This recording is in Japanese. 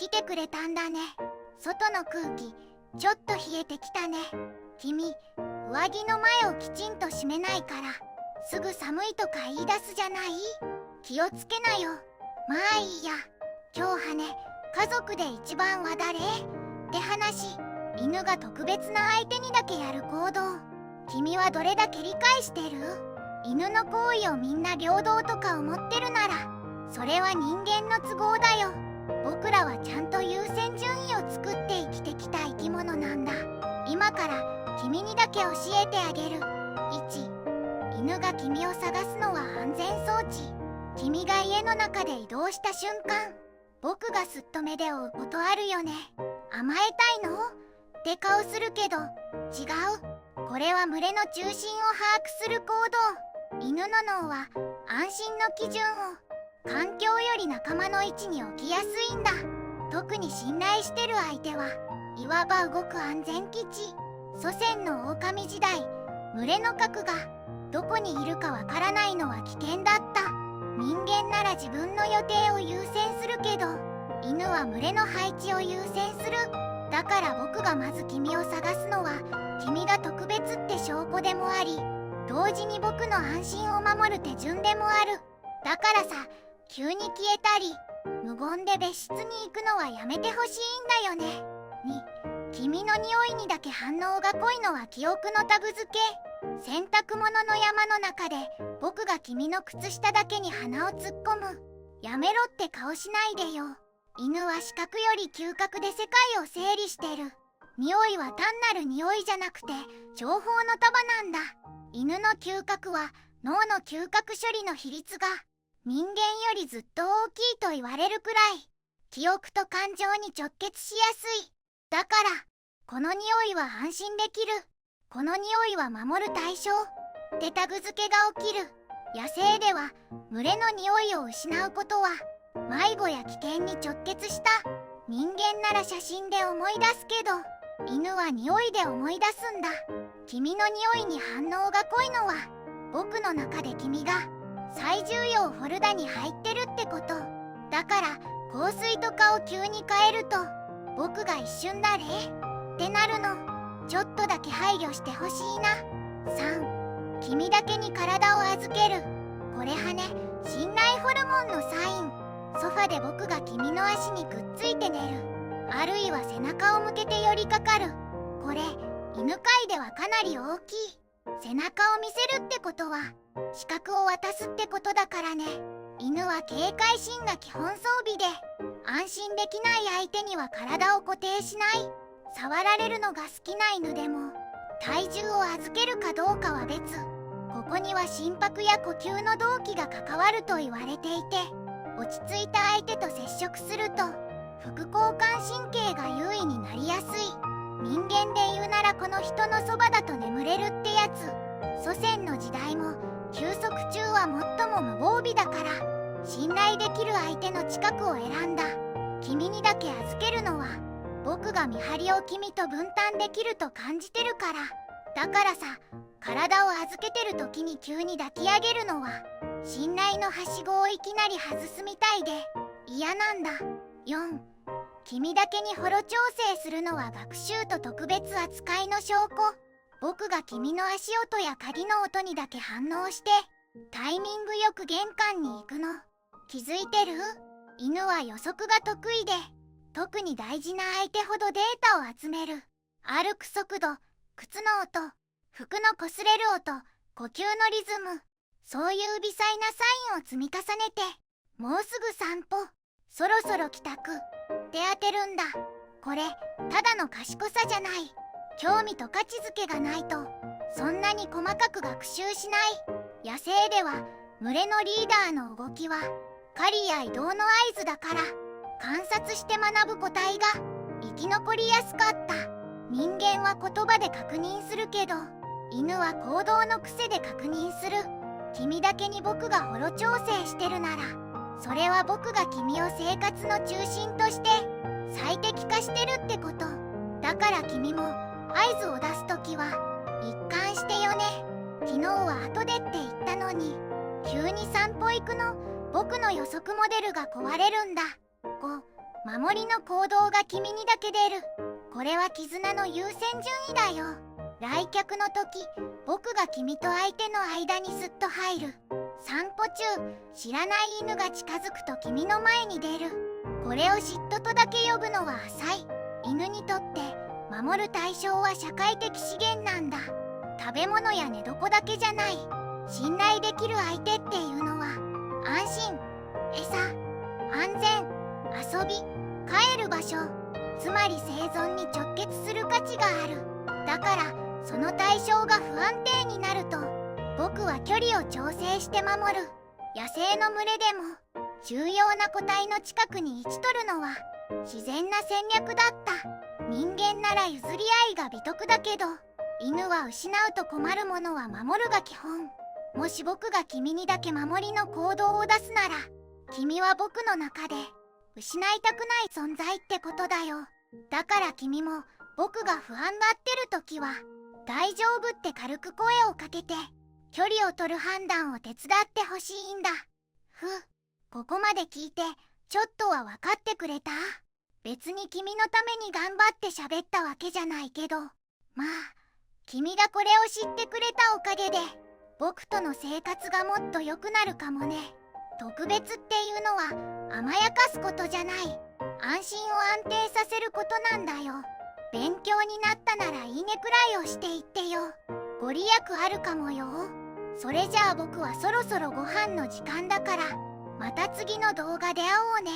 来てくれたんだね。外の空気ちょっと冷えてきたね。君、上着の前をきちんと閉めないからすぐ寒いとか言い出すじゃない。気をつけなよ。まあいいや。今日はね、家族で一番は誰って話。犬が特別な相手にだけやる行動。君はどれだけ理解してる？犬の行為をみんな平等とか思ってるなら、それは人間の都合だよ。僕らはちゃんと優先順位を作って生きてきた生き物なんだ。今から君にだけ教えてあげる。1、犬が君を探すのは安全装置。君が家の中で移動した瞬間、僕がすっと目で追うことあるよね。甘えたいの？って顔するけど、違う。これは群れの中心を把握する行動。犬の脳は安心の基準を環境より仲間の位置に置きやすいんだ。特に信頼してる相手はいわば動く安全基地。祖先の狼時代、群れの核がどこにいるかわからないのは危険だった。人間なら自分の予定を優先するけど、犬は群れの配置を優先する。だから僕がまず君を探すのは、君が特別って証拠でもあり、同時に僕の安心を守る手順でもある。だからさ、急に消えたり無言で別室に行くのはやめてほしいんだよね。2、君の匂いにだけ反応が濃いのは記憶のタグ付け。洗濯物の山の中で僕が君の靴下だけに鼻を突っ込む。やめろって顔しないでよ。犬は視覚より嗅覚で世界を整理してる。匂いは単なる匂いじゃなくて情報の束なんだ。犬の嗅覚は脳の嗅覚処理の比率が人間よりずっと大きいと言われるくらい、記憶と感情に直結しやすい。だから、この匂いは安心できる。この匂いは守る対象ってタグ付けが起きる。野生では群れの匂いを失うことは迷子や危険に直結した。人間なら写真で思い出すけど、犬は匂いで思い出すんだ。君の匂いに反応が濃いのは、僕の中で君が最重要フォルダに入ってるってこと。だから香水とかを急に変えると、僕が一瞬誰ってなるの。ちょっとだけ配慮してほしいな。3、君だけに体を預ける。これはね、信頼ホルモンのサイン。ソファで僕が君の足にくっついて寝る、あるいは背中を向けて寄りかかる。これ、犬界ではかなり大きい。背中を見せるってことは視覚を渡すってことだからね。犬は警戒心が基本装備で、安心できない相手には体を固定しない。触られるのが好きな犬でも体重を預けるかどうかは別。ここには心拍や呼吸の動機が関わると言われていて、落ち着いた相手と接触すると副交感神経が優位になりやすい。人間で言うならこの人のそばだと眠れるってやつ。祖先の時代も休息中は最も無防備だから、信頼できる相手の近くを選んだ。君にだけ預けるのは僕が見張りを君と分担できると感じてるから。だからさ、体を預けてる時に急に抱き上げるのは信頼のはしごをいきなり外すみたいで嫌なんだ。4、君だけにホロ調整するのは学習と特別扱いの証拠。僕が君の足音や鍵の音にだけ反応してタイミングよく玄関に行くの気づいてる？犬は予測が得意で、特に大事な相手ほどデータを集める。歩く速度、靴の音、服の擦れる音、呼吸のリズム、そういう微細なサインを積み重ねて、もうすぐ散歩、そろそろ帰宅って当てるんだ。これただの賢さじゃない。興味と価値づけがないとそんなに細かく学習しない。野生では群れのリーダーの動きは狩りや移動の合図だから、観察して学ぶ個体が生き残りやすかった。人間は言葉で確認するけど、犬は行動の癖で確認する。君だけに僕がホロ調整してるなら、それは僕が君を生活の中心として最適化してるってこと。だから君も合図を出すときは一貫してよね。昨日は後でって言ったのに、急に散歩行くの。僕の予測モデルが壊れるんだ。5、守りの行動が君にだけ出る。これは絆の優先順位だよ。来客の時、僕が君と相手の間にすっと入る。散歩中、知らない犬が近づくと君の前に出る。これを嫉妬とだけ呼ぶのは浅い。犬にとって守る対象は社会的資源なんだ。食べ物や寝床だけじゃない。信頼できる相手っていうのは安心、餌、安全、遊び、帰る場所、つまり生存に直結する価値がある。だからその対象が不安定になると僕は距離を調整して守る。野生の群れでも重要な個体の近くに位置取るのは自然な戦略だった。人間なら譲り合いが美徳だけど、犬は失うと困るものは守るが基本。もし僕が君にだけ守りの行動を出すなら、君は僕の中で失いたくない存在ってことだよ。だから君も僕が不安がってる時は大丈夫って軽く声をかけて距離を取る判断を手伝ってほしいんだ。ここまで聞いてちょっとは分かってくれた？別に君のために頑張って喋ったわけじゃないけど、まあ君がこれを知ってくれたおかげで僕との生活がもっと良くなるかもね。特別っていうのは甘やかすことじゃない。安心を安定させることなんだよ。勉強になったならいいねくらいをしていってよ。ご利益あるかもよ。それじゃあ僕はそろそろご飯の時間だから、また次の動画で会おうね。